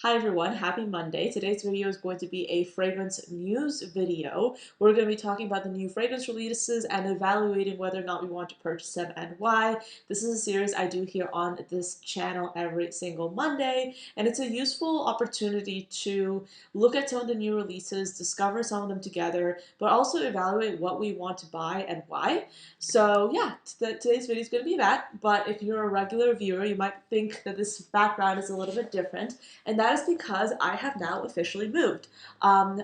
Hi everyone, happy Monday. Today's video is going to be a fragrance news video. We're going to be talking about the new fragrance releases and evaluating whether or not we want to purchase them and why. This is a series I do here on this channel every single Monday, and it's a useful opportunity to look at some of the new releases, discover some of them together, but also evaluate what we want to buy and why. So yeah, today's video is going to be that, but if you're a regular viewer, you might think that this background is a little bit different, and that is because I have now officially moved.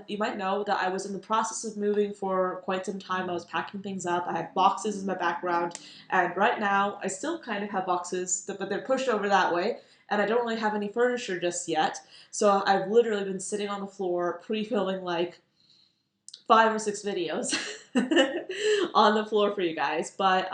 You might know that I was in the process of moving for quite some time. I was packing things up. I had boxes in my background, and right now I still kind of have boxes, but they're pushed over that way, and I don't really have any furniture just yet. So I've literally been sitting on the floor pre-filming like 5 or 6 videos on the floor for you guys. But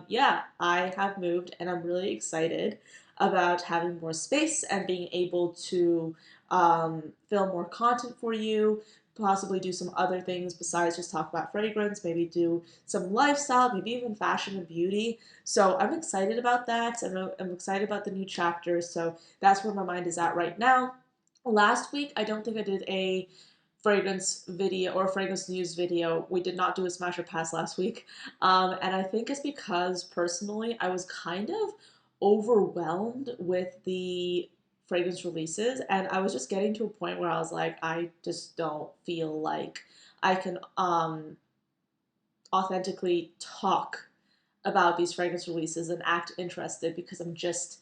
yeah, I have moved and I'm really excited about having more space and being able to film more content for you, possibly do some other things besides just talk about fragrance, maybe do some lifestyle, maybe even fashion and beauty. So I'm excited about that, and I'm excited about the new chapter. So that's where my mind is at right now. Last week, I don't think I did a fragrance video or fragrance news video. We did not do a smash or pass last week. And I think it's because personally I was kind of overwhelmed with the fragrance releases, and I was just getting to a point where I was like, I just don't feel like I can authentically talk about these fragrance releases and act interested because I'm just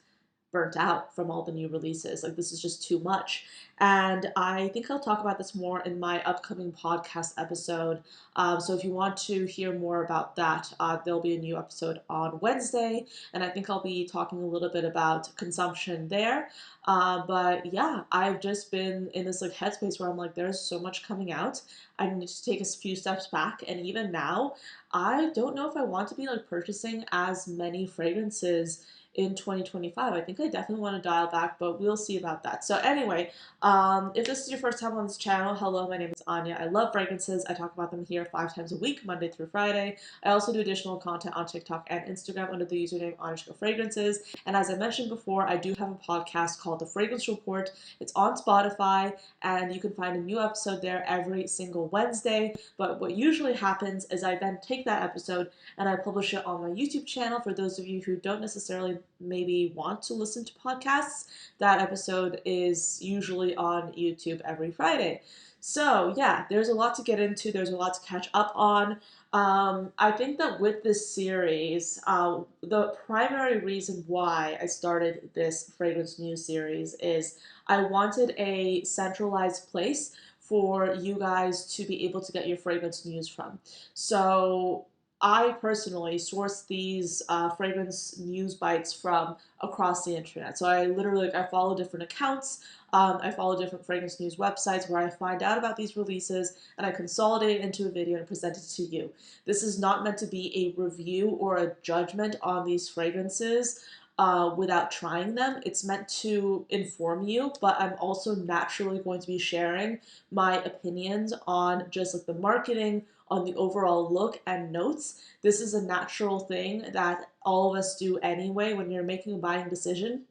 burnt out from all the new releases. Like, this is just too much. And I think I'll talk about this more in my upcoming podcast episode. So if you want to hear more about that, there'll be a new episode on Wednesday. And I think I'll be talking a little bit about consumption there. But yeah, I've just been in this like headspace where I'm like, there's so much coming out. I need to take a few steps back. And even now, I don't know if I want to be like purchasing as many fragrances in 2025. I think I definitely want to dial back, but we'll see about that. So anyway, if this is your first time on this channel, hello, my name is Anya. I love fragrances. I talk about them here 5 times a week, Monday through Friday. I also do additional content on TikTok and Instagram under the username ANECHKAFRAGRANCES. And as I mentioned before, I do have a podcast called The Fragrance Report. It's on Spotify, and you can find a new episode there every single Wednesday. But what usually happens is I then take that episode and I publish it on my YouTube channel. For those of you who don't necessarily maybe want to listen to podcasts, that episode is usually on YouTube every Friday. So yeah, there's a lot to get into. There's a lot to catch up on. I think that with this series, the primary reason why I started this fragrance news series is I wanted a centralized place for you guys to be able to get your fragrance news from. So I personally source these fragrance news bites from across the internet. So I literally, I follow different accounts. I follow different fragrance news websites where I find out about these releases and I consolidate it into a video and present it to you. This is not meant to be a review or a judgment on these fragrances without trying them. It's meant to inform you, but I'm also naturally going to be sharing my opinions on just like the marketing, on the overall look and notes. This is a natural thing that all of us do anyway when you're making a buying decision.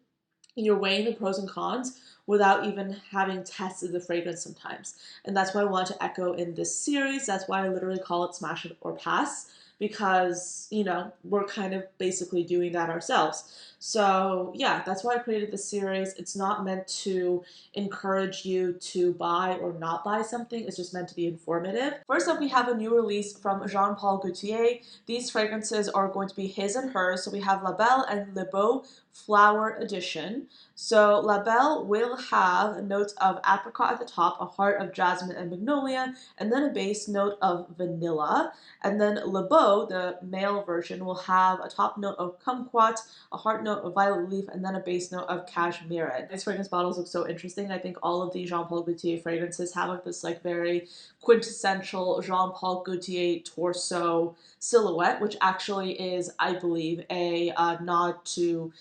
You're weighing the pros and cons without even having tested the fragrance sometimes. And that's why I want to echo in this series. That's why I literally call it Smash It or Pass, because, you know, we're kind of basically doing that ourselves. So yeah, that's why I created this series. It's not meant to encourage you to buy or not buy something. It's just meant to be informative. First up, we have a new release from Jean-Paul Gaultier. These fragrances are going to be his and hers. So we have La Belle and Le Beau Flower Edition. So La Belle will have notes of apricot at the top, a heart of jasmine and magnolia, and then a base note of vanilla. And then Le Beau, the male version, will have a top note of kumquat, a heart note of violet leaf, and then a base note of cashmere. These fragrance bottles look so interesting. I think all of the Jean-Paul Gaultier fragrances have like this like very quintessential Jean-Paul Gaultier torso silhouette, which actually is, I believe, a nod to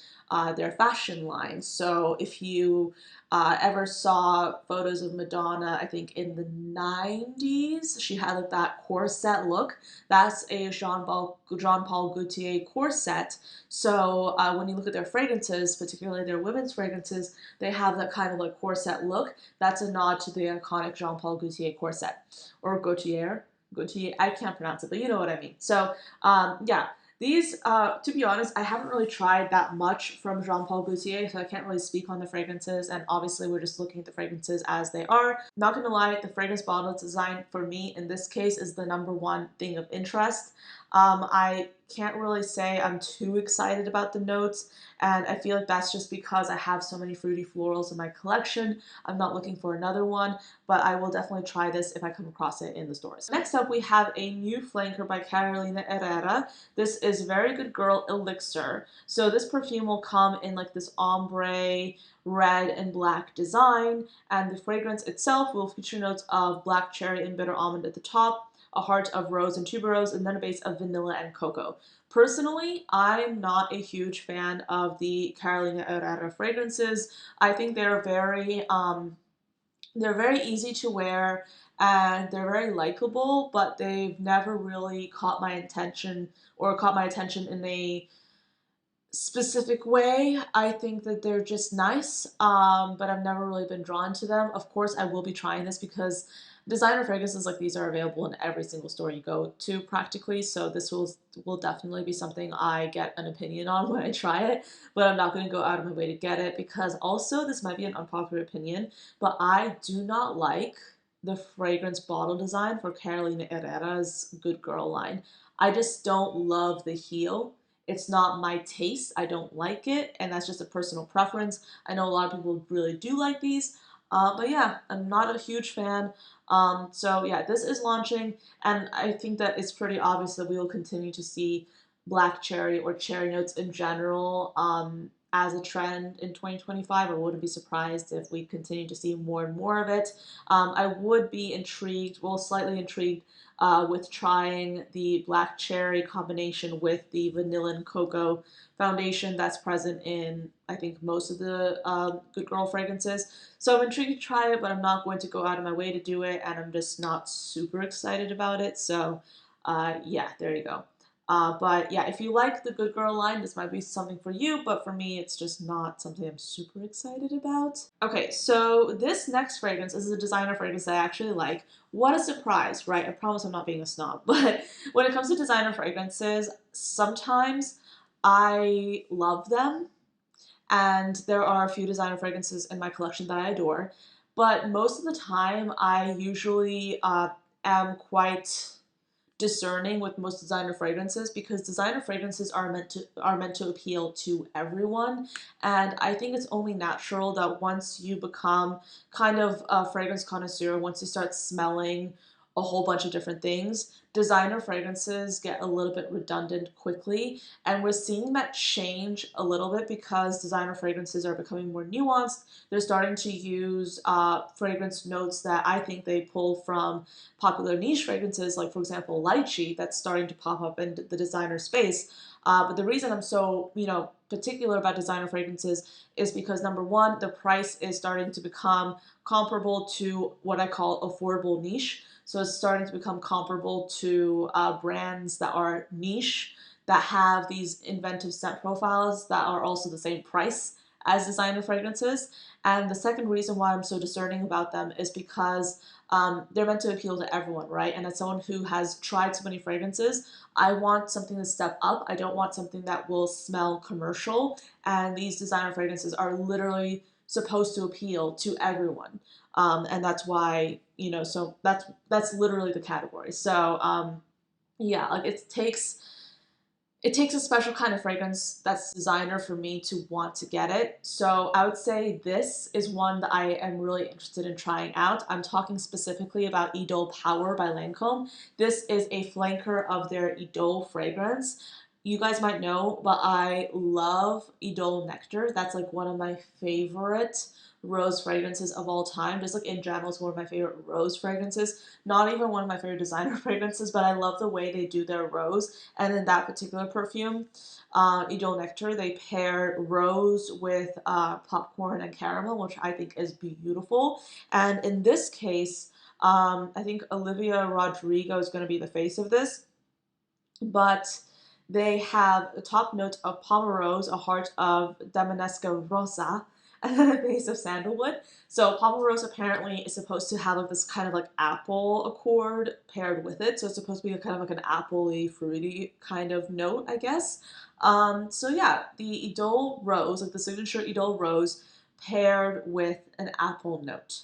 their fashion line. So if you ever saw photos of Madonna, I think in the 90s, she had like that corset look. That's a Jean Paul Gaultier corset. So when you look at their fragrances, particularly their women's fragrances, they have that kind of like corset look. That's a nod to the iconic Jean Paul Gaultier corset, or Gaultier. Gaultier, I can't pronounce it, but you know what I mean. So yeah, these, to be honest, I haven't really tried that much from Jean Paul Gaultier, so I can't really speak on the fragrances, and obviously we're just looking at the fragrances as they are. Not gonna lie, the fragrance bottle design for me in this case is the number one thing of interest. I can't really say I'm too excited about the notes, and I feel like that's just because I have so many fruity florals in my collection. I'm not looking for another one, but I will definitely try this if I come across it in the stores. Next up, we have a new flanker by Carolina Herrera. This is Very Good Girl Elixir. So this perfume will come in like this ombre, red, and black design, and the fragrance itself will feature notes of black cherry and bitter almond at the top, a heart of rose and tuberose, and then a base of vanilla and cocoa. Personally, I'm not a huge fan of the Carolina Herrera fragrances. I think they're very easy to wear and they're very likable, but they've never really caught my attention or caught my attention in a specific way. I think that they're just nice, but I've never really been drawn to them. Of course, I will be trying this because designer fragrances like these are available in every single store you go to practically, so this will definitely be something I get an opinion on when I try it, but I'm not going to go out of my way to get it because also this might be an unpopular opinion, but I do not like the fragrance bottle design for Carolina Herrera's Good Girl line. I just don't love the heel. It's not my taste. I don't like it, and that's just a personal preference. I know a lot of people really do like these, but yeah, I'm not a huge fan. So yeah, this is launching, and I think that it's pretty obvious that we will continue to see black cherry or cherry notes in general as a trend in 2025. I wouldn't be surprised if we continue to see more and more of it. I would be intrigued, well, slightly intrigued with trying the black cherry combination with the vanilla and cocoa foundation that's present in, I think, most of the Good Girl fragrances. So I'm intrigued to try it, but I'm not going to go out of my way to do it, and I'm just not super excited about it. So yeah, there you go. But yeah, if you like the Good Girl line, this might be something for you, but for me, it's just not something I'm super excited about. Okay, so this next fragrance is a designer fragrance that I actually like. What a surprise, right? I promise I'm not being a snob, but when it comes to designer fragrances, sometimes I love them, and there are a few designer fragrances in my collection that I adore, but most of the time I usually am quite discerning with most designer fragrances because designer fragrances are meant to appeal to everyone, and I think it's only natural that once you become kind of a fragrance connoisseur, once you start smelling a whole bunch of different things, designer fragrances get a little bit redundant quickly, and we're seeing that change a little bit because designer fragrances are becoming more nuanced. They're starting to use fragrance notes that I think they pull from popular niche fragrances, like for example lychee, that's starting to pop up in the designer space. But the reason I'm so particular about designer fragrances is because number one, the price is starting to become comparable to what I call affordable niche. So it's starting to become comparable to brands that are niche, that have these inventive scent profiles that are also the same price as designer fragrances. And the second reason why I'm so discerning about them is because they're meant to appeal to everyone, right? And as someone who has tried so many fragrances, I want something to step up. I don't want something that will smell commercial. And these designer fragrances are literally supposed to appeal to everyone. And that's why, so that's literally the category. So yeah, like it takes a special kind of fragrance that's designer for me to want to get it. So I would say this is one that I am really interested in trying out. I'm talking specifically about Idole Power by Lancôme. This is a flanker of their Idole fragrance. You guys might know, but I love Idole Nectar. That's like one of my favorite rose fragrances of all time. Just like in general, it's one of my favorite rose fragrances. Not even one of my favorite designer fragrances, but I love the way they do their rose. And in that particular perfume, Idole Nectar, they pair rose with popcorn and caramel, which I think is beautiful. And in this case, I think Olivia Rodrigo is going to be the face of this, but they have a top note of Pomerose, a heart of Damanesca Rosa, and then a base of sandalwood. So Pomerose apparently is supposed to have like this kind of like apple accord paired with it. So it's supposed to be kind of like an appley, fruity kind of note, I guess. So yeah, the Idole Rose, like the signature Idole Rose, paired with an apple note.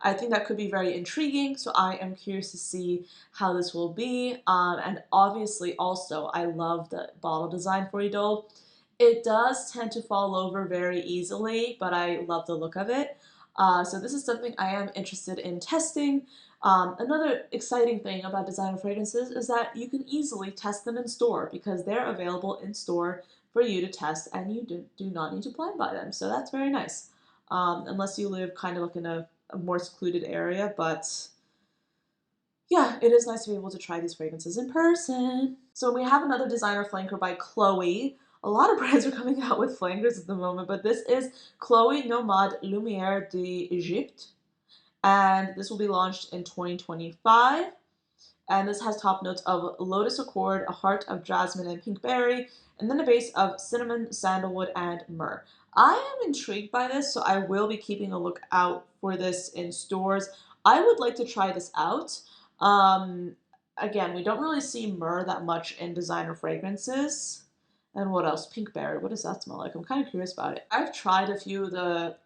I think that could be very intriguing, so I am curious to see how this will be. And obviously, also, I love the bottle design for Idole. It does tend to fall over very easily, but I love the look of it. So this is something I am interested in testing. Another exciting thing about designer fragrances is that you can easily test them in store because they're available in store for you to test, and you do not need to blind buy them. So that's very nice. Unless you live kind of like in a more secluded area, but yeah, it is nice to be able to try these fragrances in person. So we have another designer flanker by Chloe. A lot of brands are coming out with flankers at the moment, but this is Chloe Nomade Lumière d'Egypte, and this will be launched in 2025. And this has top notes of lotus accord, a heart of jasmine and pink berry, and then a base of cinnamon, sandalwood, and myrrh. I am intrigued by this, so I will be keeping a look out for this in stores. I would like to try this out. Um, Again, we don't really see myrrh that much in designer fragrances. And what else? Pink berry. What does that smell like? I'm kind of curious about it. I've tried a few of the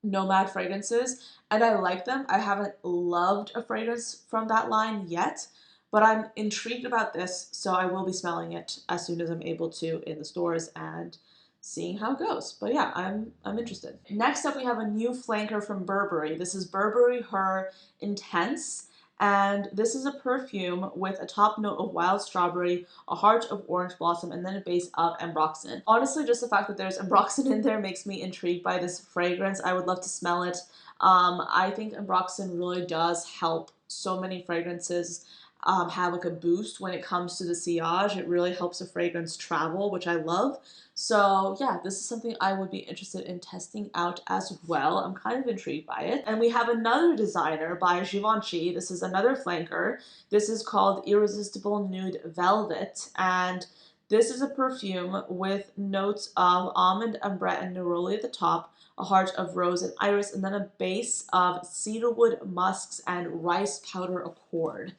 Nomad fragrances and I like them. I haven't loved a fragrance from that line yet, but I'm intrigued about this, so I will be smelling it as soon as I'm able to in the stores and seeing how it goes. But yeah, I'm interested. Next up, we have a new flanker from Burberry. This is Burberry Her Intense, and this is a perfume with a top note of wild strawberry, a heart of orange blossom, and then a base of ambroxan. Honestly, just the fact that there's ambroxan in there makes me intrigued by this fragrance. I would love to smell it. I think ambroxan really does help so many fragrances have like a boost when it comes to the sillage. It really helps a fragrance travel, which I love. So yeah, this is something I would be interested in testing out as well. I'm kind of intrigued by it. And we have another designer by Givenchy. This is another flanker. This is called Irresistible Nude Velvet, and this is a perfume with notes of almond, ambre, and neroli at the top, a heart of rose and iris, and then a base of cedarwood, musks, and rice powder accord.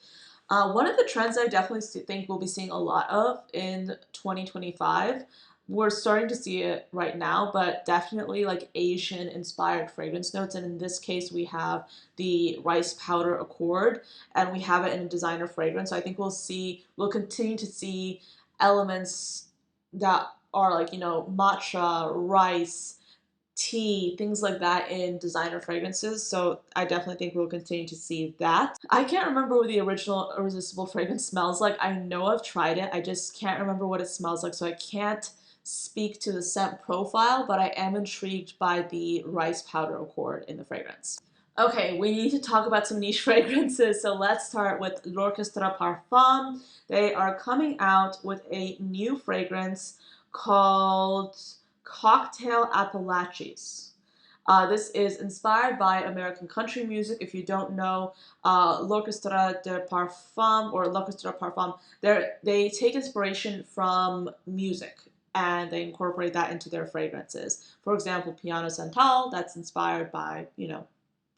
One of the trends I definitely think we'll be seeing a lot of in 2025, we're starting to see it right now, but definitely like Asian inspired fragrance notes. And in this case, we have the rice powder accord and we have it in a designer fragrance. So I think we'll continue to see elements that are like, matcha, rice, tea, things like that in designer fragrances. So I definitely think we'll continue to see that. I can't remember what the original Irresistible fragrance smells like. I know I've tried it. I just can't remember what it smells like. So I can't speak to the scent profile, but I am intrigued by the rice powder accord in the fragrance. Okay, we need to talk about some niche fragrances. So let's start with L'Orchestre Parfum. They are coming out with a new fragrance called Cocktail Appalachians. This is inspired by American country music. If you don't know L'Orchestre de Parfum or L'Orchestre Parfum, they take inspiration from music and they incorporate that into their fragrances. For example, Piano Santal, that's inspired by,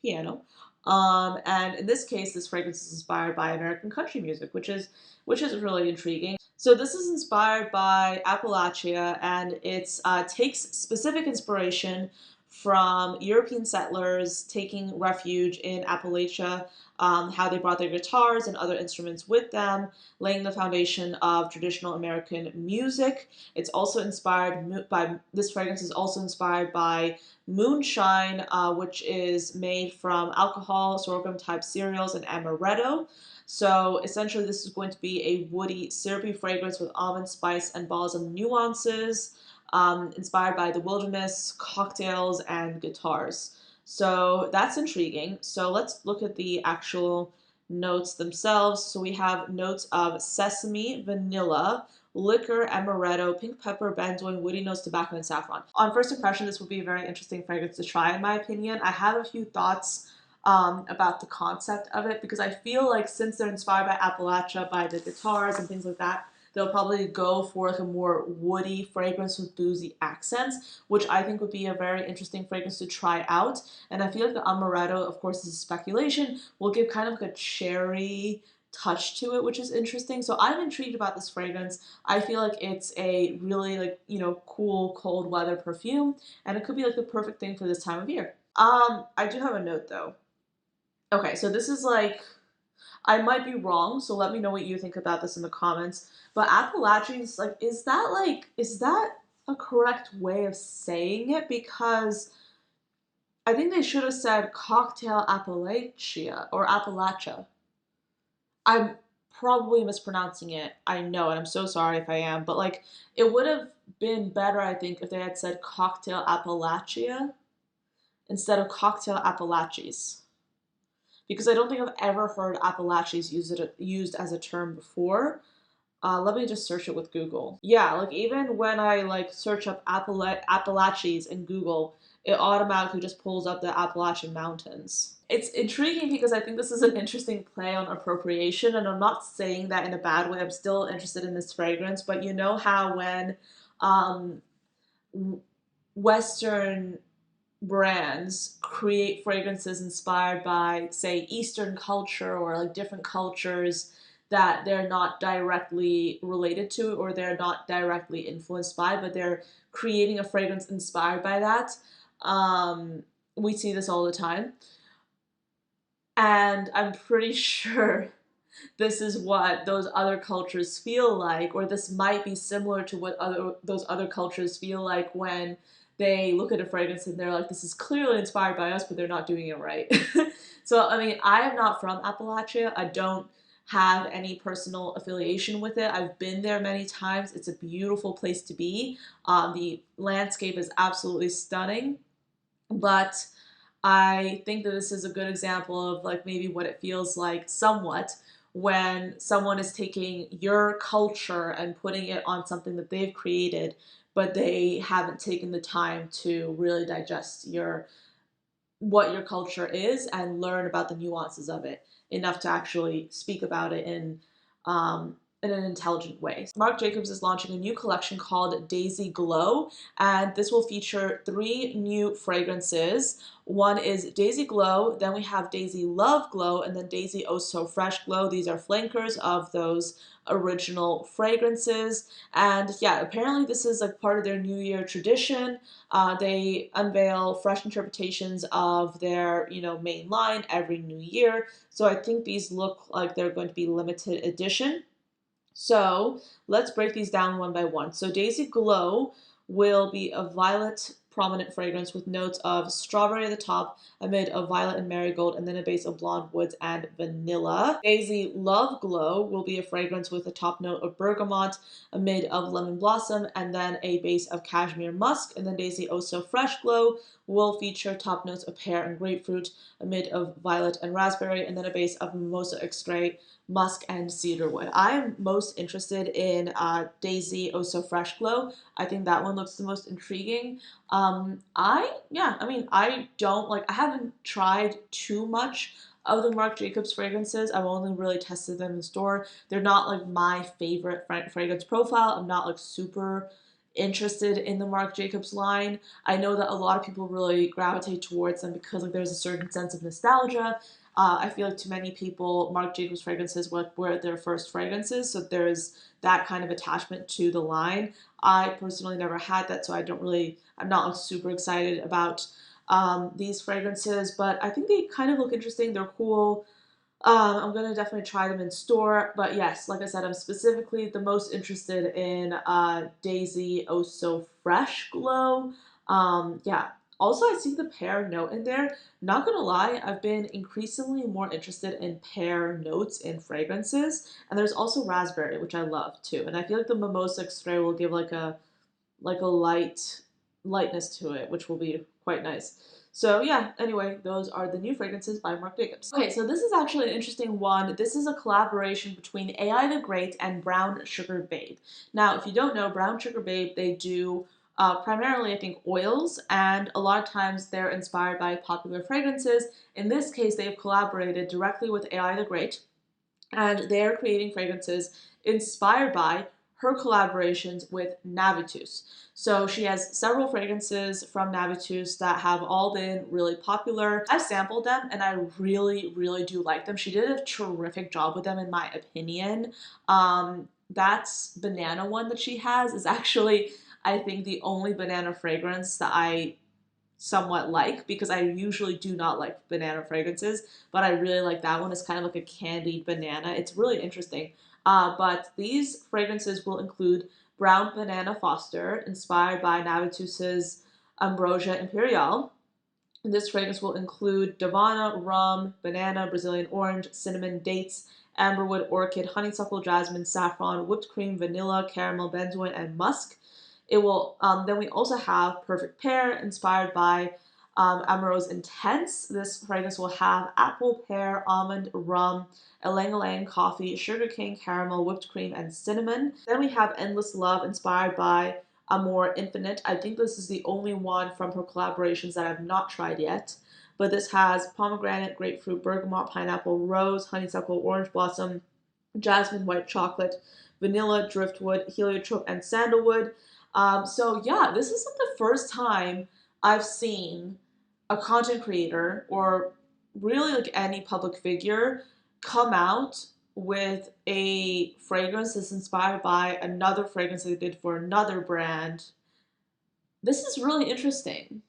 piano. And in this case, this fragrance is inspired by American country music, which is really intriguing. So this is inspired by Appalachia, and it takes specific inspiration from European settlers taking refuge in Appalachia, how they brought their guitars and other instruments with them, laying the foundation of traditional American music. It's also inspired by, this fragrance is also inspired by moonshine, which is made from alcohol, sorghum type cereals, and amaretto. So essentially, this is going to be a woody, syrupy fragrance with almond spice and balsam nuances, inspired by the wilderness, cocktails, and guitars. So that's intriguing. So let's look at the actual notes themselves. So we have notes of sesame, vanilla, liquor, amaretto, pink pepper, benzoin, woody notes, tobacco, and saffron. On first impression, this would be a very interesting fragrance to try, in my opinion. I have a few thoughts about the concept of it because I feel like since they're inspired by Appalachia, by the guitars and things like that, they'll probably go for like a more woody fragrance with boozy accents, which I think would be a very interesting fragrance to try out. And I feel like the amaretto, of course, this is speculation, will give kind of like a cherry touch to it, which is interesting. So I'm intrigued about this fragrance. I feel like it's a really like, cool cold weather perfume, and it could be like the perfect thing for this time of year. I do have a note though. Okay, so this is like, I might be wrong, so let me know what you think about this in the comments. But Appalachians, like, is that a correct way of saying it? Because I think they should have said cocktail Appalachia or Appalachia. I'm probably mispronouncing it. I know, and I'm so sorry if I am, but like, it would have been better, I think, if they had said cocktail Appalachia instead of cocktail Appalachies, because I don't think I've ever heard Appalachies used as a term before. Let me just search it with Google. Yeah, like even when I like search up Appalachies in Google, it automatically just pulls up the Appalachian Mountains. It's intriguing because I think this is an interesting play on appropriation, and I'm not saying that in a bad way. I'm still interested in this fragrance, but you know how when um, Western brands create fragrances inspired by, say, Eastern culture or like different cultures that they're not directly related to or they're not directly influenced by, but they're creating a fragrance inspired by that. We see this all the time. And I'm pretty sure this is what those other cultures feel like, or this might be similar to what those other cultures feel like when they look at a fragrance and they're like, this is clearly inspired by us, but they're not doing it right. So, I mean, I am not from Appalachia. I don't have any personal affiliation with it. I've been there many times. It's a beautiful place to be. The landscape is absolutely stunning, but I think that this is a good example of like maybe what it feels like somewhat when someone is taking your culture and putting it on something that they've created, but they haven't taken the time to really digest what your culture is and learn about the nuances of it enough to actually speak about it in an intelligent way. Marc Jacobs is launching a new collection called Daisy Glow, and this will feature 3 new fragrances. One is Daisy Glow, then we have Daisy Love Glow, and then Daisy Oh So Fresh Glow. These are flankers of those original fragrances. And yeah, apparently this is like part of their New Year tradition. They unveil fresh interpretations of their, main line every new year. So I think these look like they're going to be limited edition. So let's break these down one by one. So Daisy Glow will be a violet prominent fragrance with notes of strawberry at the top, a mid of violet and marigold, and then a base of blonde woods and vanilla. Daisy Love Glow will be a fragrance with a top note of bergamot, a mid of lemon blossom, and then a base of cashmere musk. And then Daisy Oh So Fresh Glow will feature top notes of pear and grapefruit, a mid of violet and raspberry, and then a base of mimosa extrait, musk, and cedarwood. I am most interested in Daisy Oh So Fresh Glow. I think that one looks the most intriguing. I haven't tried too much of the Marc Jacobs fragrances. I've only really tested them in store. They're not like my favorite fragrance profile. I'm not like super interested in the Marc Jacobs line. I know that a lot of people really gravitate towards them because like there's a certain sense of nostalgia. I feel like to many people, Marc Jacobs fragrances were their first fragrances, so there's that kind of attachment to the line. I personally never had that, so I'm not like super excited about these fragrances, but I think they kind of look interesting. They're cool. I'm gonna definitely try them in store, but yes, like I said, I'm specifically the most interested in Daisy Oh So Fresh Glow. Yeah. Also, I see the pear note in there. Not gonna lie, I've been increasingly more interested in pear notes in fragrances, and there's also raspberry, which I love too. And I feel like the mimosa extrait will give like a lightness to it, which will be quite nice. So yeah, anyway, those are the new fragrances by Marc Jacobs. Okay, so this is actually an interesting one. This is a collaboration between AI the Great and Brown Sugar Babe. Now, if you don't know, Brown Sugar Babe, they do primarily, I think, oils, and a lot of times they're inspired by popular fragrances. In this case, they've collaborated directly with AI the Great, and they're creating fragrances inspired by her collaborations with Navitus. So she has several fragrances from Navitus that have all been really popular. I've sampled them and I really, really do like them. She did a terrific job with them in my opinion. That's banana one that she has is actually, I think, the only banana fragrance that I somewhat like, because I usually do not like banana fragrances, but I really like that one. It's kind of like a candied banana. It's really interesting. But these fragrances will include Brown Banana Foster, inspired by Navitus's Ambrosia Imperial. And this fragrance will include Davana, rum, banana, Brazilian orange, cinnamon, dates, amberwood, orchid, honeysuckle, jasmine, saffron, whipped cream, vanilla, caramel, benzoin, and musk. It will. Then we also have Perfect Pear, inspired by Amoureux's Intense. This fragrance will have apple, pear, almond, rum, ylang ylang, coffee, sugarcane, caramel, whipped cream, and cinnamon. Then we have Endless Love, inspired by Amour Infinite. I think this is the only one from her collaborations that I've not tried yet. But this has pomegranate, grapefruit, bergamot, pineapple, rose, honeysuckle, orange blossom, jasmine, white chocolate, vanilla, driftwood, heliotrope, and sandalwood. So yeah, this is like the first time I've seen a content creator or really like any public figure come out with a fragrance that's inspired by another fragrance they did for another brand. This is really interesting.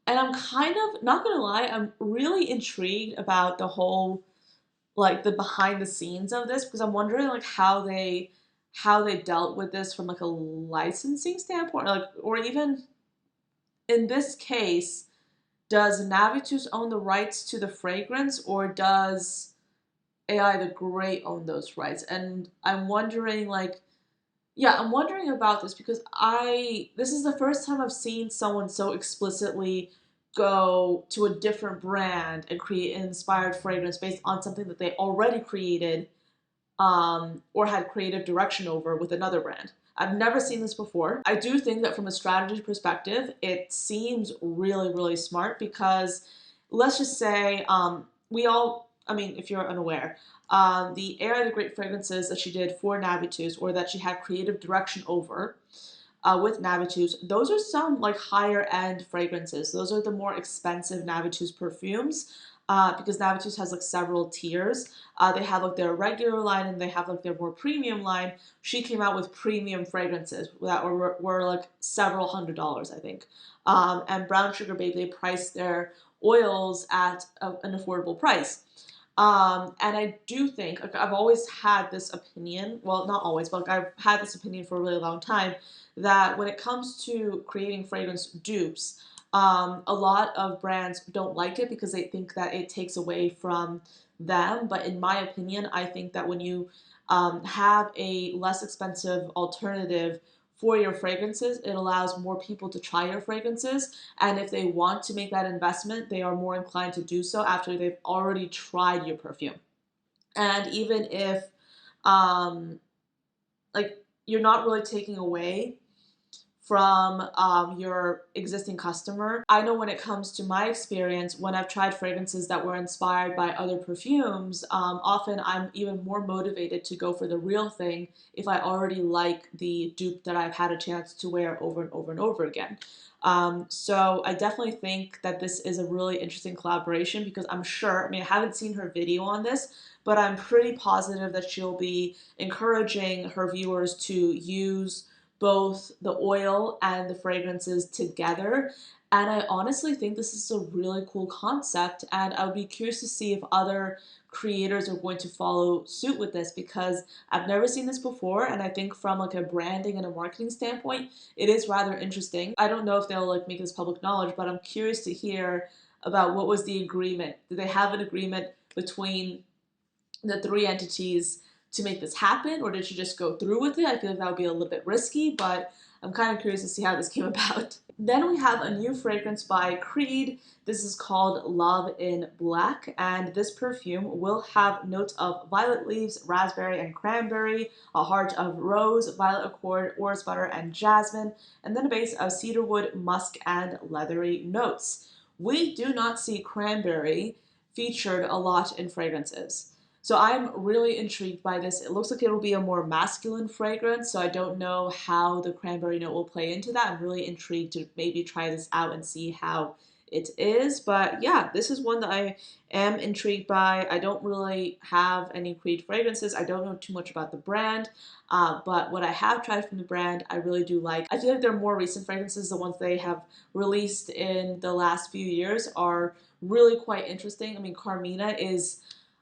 And I'm kind of, not gonna lie, I'm really intrigued about the whole, like the behind the scenes of this, because I'm wondering like how they dealt with this from like a licensing standpoint, like, or even in this case, does Navitus own the rights to the fragrance, or does AI the Great own those rights? And I'm wondering like, yeah, I'm wondering about this because this is the first time I've seen someone so explicitly go to a different brand and create an inspired fragrance based on something that they already created, or had creative direction over with another brand. I've never seen this before. I do think that from a strategy perspective, it seems really, really smart because let's just say I mean, if you're unaware, the Era the Great fragrances that she did for Navitus, or that she had creative direction over, with Navitus, those are some like higher end fragrances. Those are the more expensive Navitus perfumes, because Navitus has like several tiers. They have like their regular line and they have like their more premium line. She came out with premium fragrances that were like several $100s, I think. And Brown Sugar Babe, they priced their oils at an affordable price. And I do think, like, I've always had this opinion, well, not always, but like, I've had this opinion for a really long time, that when it comes to creating fragrance dupes, a lot of brands don't like it because they think that it takes away from them. But in my opinion, I think that when you have a less expensive alternative for your fragrances, it allows more people to try your fragrances. And if they want to make that investment, they are more inclined to do so after they've already tried your perfume. And even if, um, like, you're not really taking away from your existing customer. I know when it comes to my experience, when I've tried fragrances that were inspired by other perfumes, often I'm even more motivated to go for the real thing if I already like the dupe that I've had a chance to wear over and over and over again. So I definitely think that this is a really interesting collaboration because I'm sure, I mean, I haven't seen her video on this, but I'm pretty positive that she'll be encouraging her viewers to use both the oil and the fragrances together. And I honestly think this is a really cool concept, and I would be curious to see if other creators are going to follow suit with this because I've never seen this before, and I think from like a branding and a marketing standpoint, it is rather interesting. I don't know if they'll like make this public knowledge, but I'm curious to hear about what was the agreement. Did they have an agreement between the three entities to make this happen, or did she just go through with it? I feel like that would be a little bit risky, but I'm kind of curious to see how this came about. Then we have a new fragrance by Creed. This is called Love in Black, and this perfume will have notes of violet leaves, raspberry and cranberry, a heart of rose, violet accord, orris butter, and jasmine, and then a base of cedarwood, musk, and leathery notes. We do not see cranberry featured a lot in fragrances. So I'm really intrigued by this. It looks like it will be a more masculine fragrance, so I don't know how the cranberry note will play into that. I'm really intrigued to maybe try this out and see how it is. But yeah, this is one that I am intrigued by. I don't really have any Creed fragrances. I don't know too much about the brand, but what I have tried from the brand, I really do like. I feel like their more recent fragrances, the ones they have released in the last few years, are really quite interesting. I mean, Carmina is,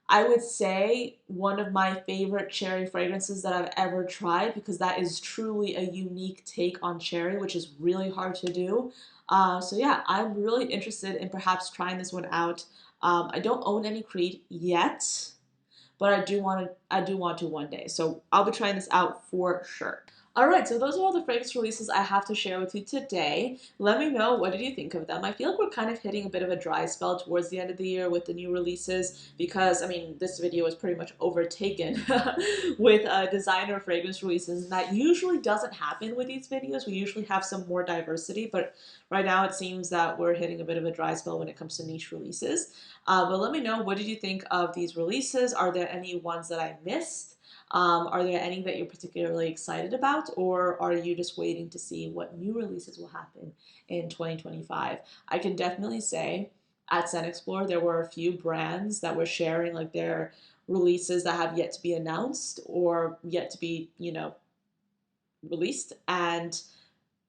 I would say, one of my favorite cherry fragrances that I've ever tried, because that is truly a unique take on cherry, which is really hard to do. So yeah, I'm really interested in perhaps trying this one out. I don't own any Creed yet, but I do want to one day. So I'll be trying this out for sure. All right, so those are all the fragrance releases I have to share with you today. Let me know, what did you think of them? I feel like we're kind of hitting a bit of a dry spell towards the end of the year with the new releases because, I mean, this video is pretty much overtaken with designer fragrance releases. And that usually doesn't happen with these videos. We usually have some more diversity, but right now it seems that we're hitting a bit of a dry spell when it comes to niche releases. But let me know, what did you think of these releases? Are there any ones that I missed? Are there any that you're particularly excited about, or are you just waiting to see what new releases will happen in 2025? I can definitely say at Scent Explore there were a few brands that were sharing like their releases that have yet to be announced or yet to be, released. And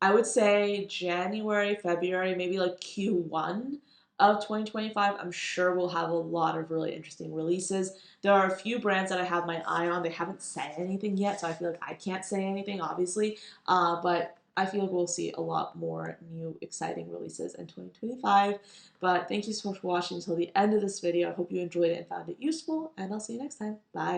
I would say January, February, maybe like Q1 of 2025, I'm sure we'll have a lot of really interesting releases. There are a few brands that I have my eye on. They haven't said anything yet, so I feel like I can't say anything, obviously. But I feel like we'll see a lot more new, exciting releases in 2025. But thank you so much for watching until the end of this video. I hope you enjoyed it and found it useful, and I'll see you next time. Bye.